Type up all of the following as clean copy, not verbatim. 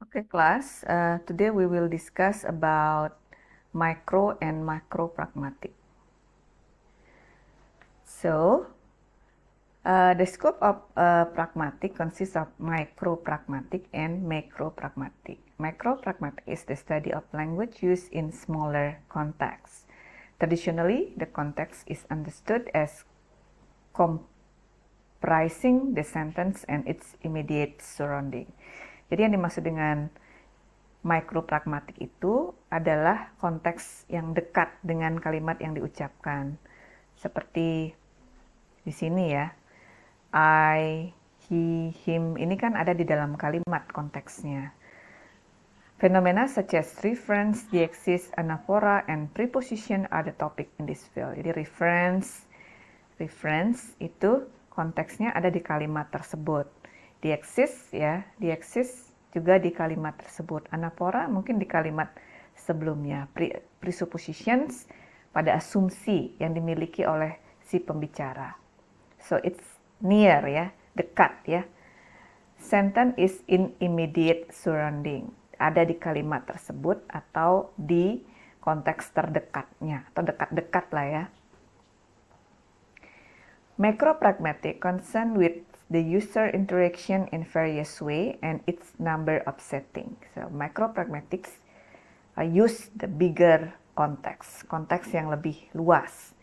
Okay, class. Today we will discuss about micro and macro pragmatic. So, the scope of pragmatic consists of micro pragmatic and macro pragmatic. Micro pragmatic is the study of language used in smaller contexts. Traditionally, the context is understood as comprising the sentence and its immediate surrounding. Jadi yang dimaksud dengan micropragmatic itu adalah konteks yang dekat dengan kalimat yang diucapkan. Seperti di sini ya, I, he, him, ini kan ada di dalam kalimat konteksnya. Phenomena such as reference, deexis, anaphora, and preposition are the topic in this field. Jadi reference itu konteksnya ada di kalimat tersebut. Deexis ya, deexis juga di kalimat tersebut. Anaphora mungkin di kalimat sebelumnya. Presuppositions pada asumsi yang dimiliki oleh si pembicara. So it's near ya, dekat ya. Sentence is in immediate surrounding. Ada di kalimat tersebut atau di konteks terdekatnya atau dekat-dekat lah ya. Macropragmatic concern with the user interaction in various way and its number of settings. So macropragmatics use the bigger konteks yang lebih luas.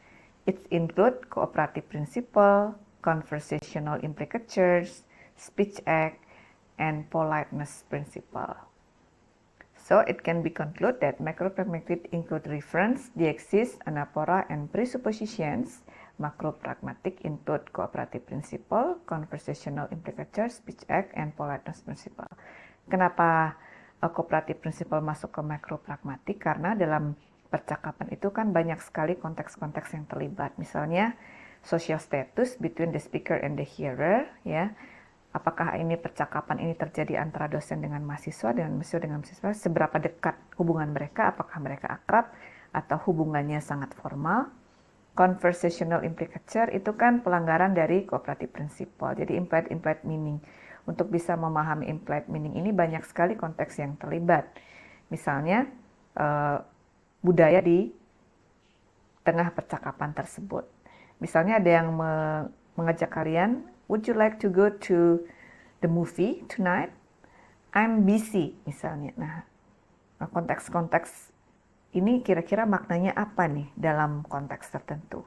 It include cooperative principle, conversational implicatures, speech act, and politeness principle. So it can be concluded that macropragmatic include reference, deexis, anaphora, and presuppositions. Macropragmatic include cooperative principle, conversational implicature, speech act, and politeness principle. Kenapa cooperative principle masuk ke macropragmatic? Karena dalam percakapan itu kan banyak sekali konteks-konteks yang terlibat. Misalnya social status between the speaker and the hearer, ya. Apakah ini percakapan ini terjadi antara dosen dengan mahasiswa, seberapa dekat hubungan mereka, apakah mereka akrab atau hubungannya sangat formal. Conversational implicature itu kan pelanggaran dari cooperative principle, jadi implied meaning. Untuk bisa memahami implied meaning ini banyak sekali konteks yang terlibat. Misalnya budaya di tengah percakapan tersebut. Misalnya ada yang mengajak kalian, would you like to go to the movie tonight? I'm busy, misalnya. Nah, konteks-konteks ini kira-kira maknanya apa nih dalam konteks tertentu?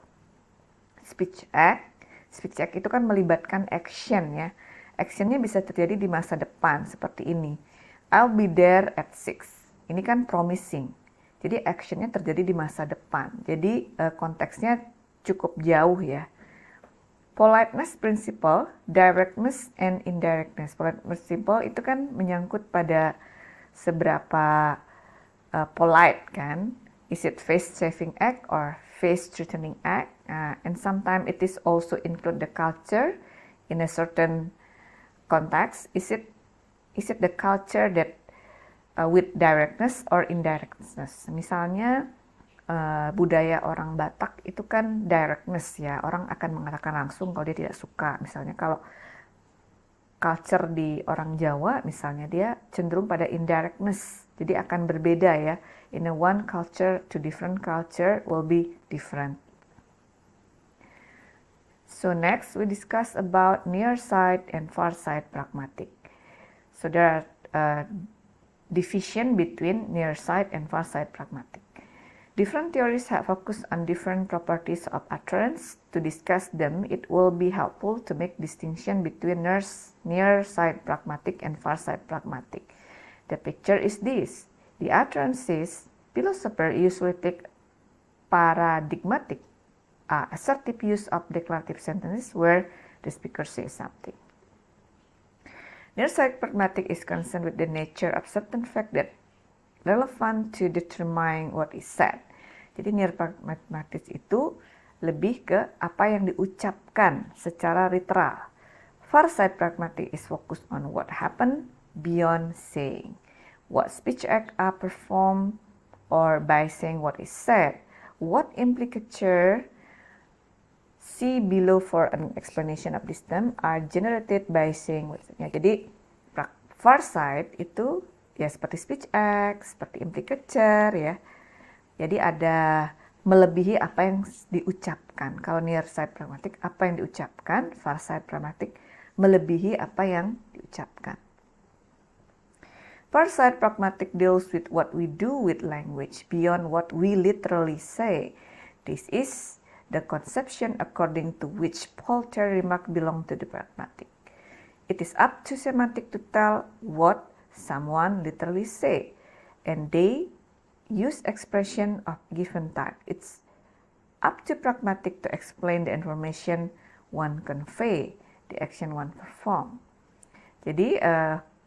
Speech act itu kan melibatkan action ya. Actionnya bisa terjadi di masa depan seperti ini. I'll be there at 6. Ini kan promising. Jadi actionnya terjadi di masa depan. Jadi konteksnya cukup jauh ya. Politeness principle, directness and indirectness. Politeness principle itu kan menyangkut pada seberapa polite kan. Is it face-saving act or face-threatening act? And sometimes it is also include the culture in a certain context. Is it the culture that with directness or indirectness? Misalnya budaya orang Batak itu kan directness ya, orang akan mengatakan langsung kalau dia tidak suka. Misalnya kalau culture di orang Jawa misalnya dia cenderung pada indirectness, jadi akan berbeda ya. In a one culture to different culture will be different. So next we discuss about near side and far side pragmatic. So there are division between near side and far side pragmatic. Different theories have focused on different properties of utterance. To discuss them, it will be helpful to make distinction between near side pragmatic and far side pragmatic. The picture is this. The utterances, philosophers usually take paradigmatic, assertive use of declarative sentences where the speaker says something. Near side pragmatic is concerned with the nature of certain fact that relevant to determine what is said. Jadi near pragmatic itu lebih ke apa yang diucapkan secara literal. Far side pragmatic is focused on what happened beyond saying. What speech act are performed or by saying what is said. What implicature, see below for an explanation of this term, are generated by saying what is said. Ya, jadi far side itu ya seperti speech act, seperti implicature ya. Jadi ada melebihi apa yang diucapkan. Kalau near side pragmatic, apa yang diucapkan, far side pragmatic melebihi apa yang diucapkan. Far side pragmatic deals with what we do with language beyond what we literally say. This is the conception according to which Voltaire remark belong to the pragmatic. It is up to semantic to tell what someone literally say, and they use expression of given type. It's up to pragmatic to explain the information one convey, the action one perform. Jadi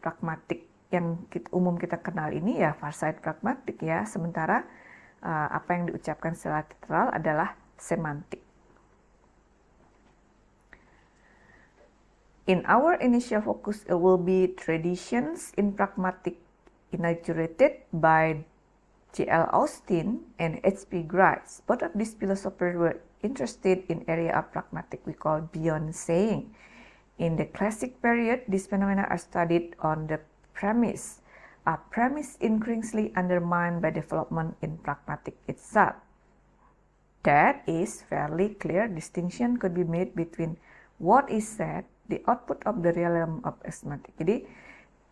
pragmatik yang umum kita kenal ini ya far side pragmatic ya, sementara apa yang diucapkan secara literal adalah semantik. In our initial focus, it will be traditions in pragmatic inaugurated by J.L. Austin and H.P. Grice. Both of these philosophers were interested in area of pragmatic we call beyond saying. In the classic period, these phenomena are studied on the premise, a premise increasingly undermined by development in pragmatic itself. That is fairly clear distinction could be made between what is said, the output of the realm of semantic. Jadi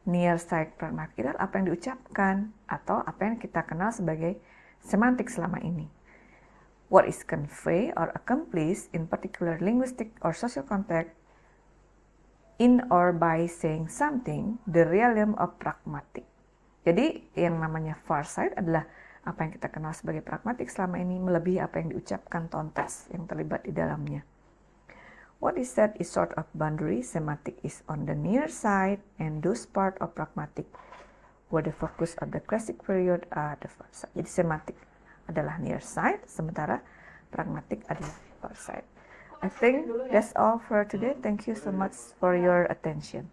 near side pragmatic itu apa yang diucapkan atau apa yang kita kenal sebagai semantik selama ini. What is conveyed or accomplished in particular linguistic or social context in or by saying something, the realm of pragmatic. Jadi yang namanya far side adalah apa yang kita kenal sebagai pragmatik selama ini melebihi apa yang diucapkan tontas yang terlibat di dalamnya. What is said is sort of boundary, semantic is on the near side, and those part of pragmatic where the focus of the classic period are the far side. Jadi semantic adalah near side, sementara pragmatic adalah far side. I think that's all for today. Thank you so much for your attention.